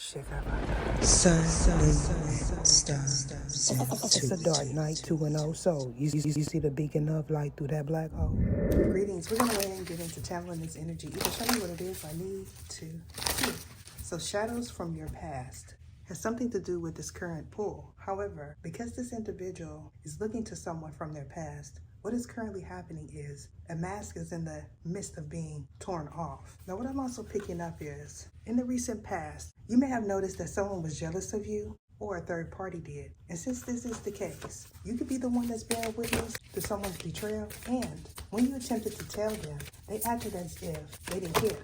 Sun, moon, and stars. It's a dark night, 2-0. So, you see the beacon of light through that black hole? Greetings. We're going to go ahead and get into channeling this energy. Either show me what it is I need to see. So, shadows from your past has something to do with this current pull. However, because this individual is looking to someone from their past, what is currently happening is a mask is in the midst of being torn off. Now, what I'm also picking up is, in the recent past, you may have noticed that someone was jealous of you or a third party did. And since this is the case, you could be the one that's bearing witness to someone's betrayal. And when you attempted to tell them, they acted as if they didn't care.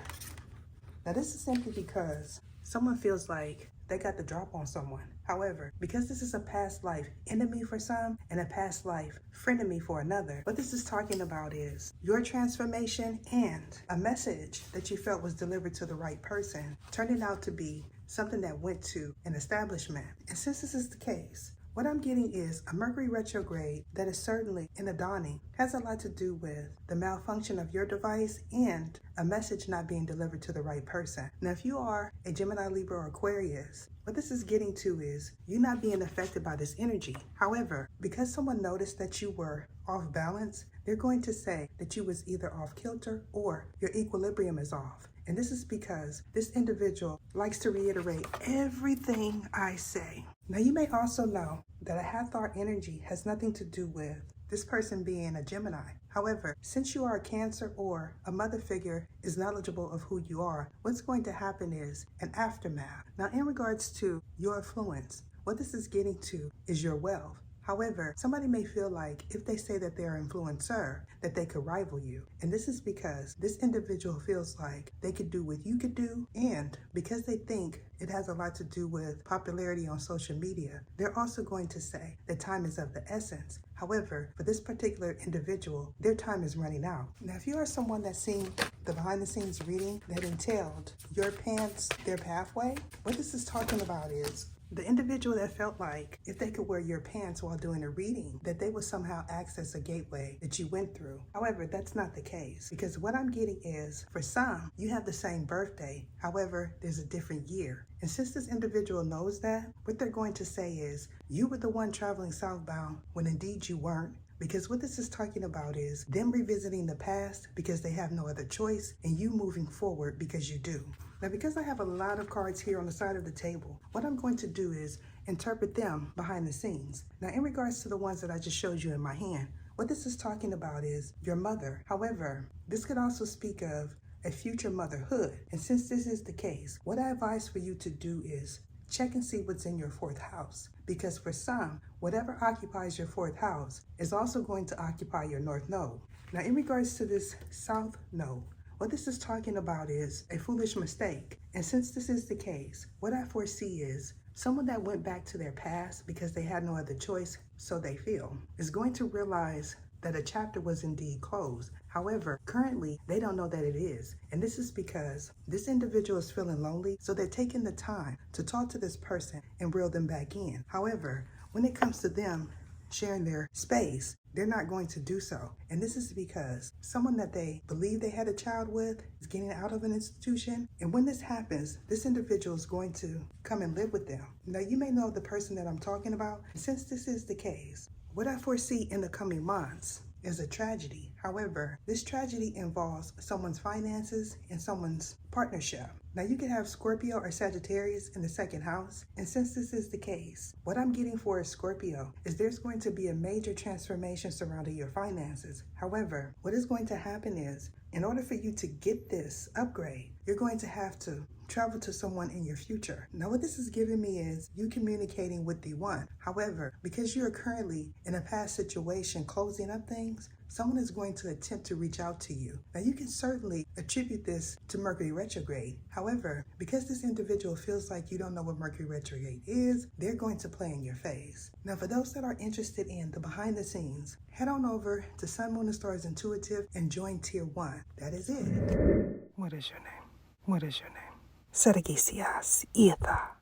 Now, this is simply because someone feels like they got the drop on someone. However, because this is a past life enemy for some and a past life frenemy for another, what this is talking about is your transformation and a message that you felt was delivered to the right person turning out to be something that went to an establishment. And since this is the case, what I'm getting is a Mercury retrograde that is certainly in the dawning has a lot to do with the malfunction of your device and a message not being delivered to the right person. Now, if you are a Gemini, Libra, or Aquarius, what this is getting to is you not being affected by this energy. However, because someone noticed that you were off balance, they're going to say that you was either off kilter or your equilibrium is off. And this is because this individual likes to reiterate everything I say. Now, you may also know that a Hathor energy has nothing to do with this person being a Gemini. However, since you are a Cancer or a mother figure is knowledgeable of who you are, what's going to happen is an aftermath. Now, in regards to your influence, what this is getting to is your wealth. However, somebody may feel like if they say that they're an influencer, that they could rival you. And this is because this individual feels like they could do what you could do. And because they think it has a lot to do with popularity on social media, they're also going to say that time is of the essence. However, for this particular individual, their time is running out. Now, if you are someone that's seen the behind the scenes reading that entailed your pants, their pathway, what this is talking about is the individual that felt like if they could wear your pants while doing a reading, that they would somehow access a gateway that you went through. However, that's not the case, because what I'm getting is, for some, you have the same birthday. However, there's a different year. And since this individual knows that, what they're going to say is, you were the one traveling southbound when indeed you weren't. Because what this is talking about is them revisiting the past because they have no other choice, and you moving forward because you do. Now, because I have a lot of cards here on the side of the table, what I'm going to do is interpret them behind the scenes. Now, in regards to the ones that I just showed you in my hand, what this is talking about is your mother. However, this could also speak of a future motherhood. And since this is the case, what I advise for you to do is check and see what's in your fourth house. Because for some, whatever occupies your fourth house is also going to occupy your north node. Now, in regards to this south node, what this is talking about is a foolish mistake. And since this is the case, what I foresee is someone that went back to their past because they had no other choice, so they feel, is going to realize that a chapter was indeed closed. However, currently, they don't know that it is. And this is because this individual is feeling lonely, so they're taking the time to talk to this person and reel them back in. However, when it comes to them sharing their space, they're not going to do so. And this is because someone that they believe they had a child with is getting out of an institution. And when this happens, this individual is going to come and live with them. Now, you may know the person that I'm talking about. Since this is the case, what I foresee in the coming months is a tragedy. However, this tragedy involves someone's finances and someone's partnership. Now, you can have Scorpio or Sagittarius in the second house. And since this is the case, what I'm getting for a Scorpio is there's going to be a major transformation surrounding your finances. However, what is going to happen is, in order for you to get this upgrade, you're going to have to travel to someone in your future. Now, what this is giving me is you communicating with the one. However, because you're currently in a past situation closing up things, someone is going to attempt to reach out to you. Now, you can certainly attribute this to Mercury retrograde. However, because this individual feels like you don't know what Mercury retrograde is, they're going to play in your face. Now, for those that are interested in the behind the scenes, head on over to Sun, Moon, and Stars Intuitive and join Tier 1. That is it. What is your name? What is your name? Sergisias Etha.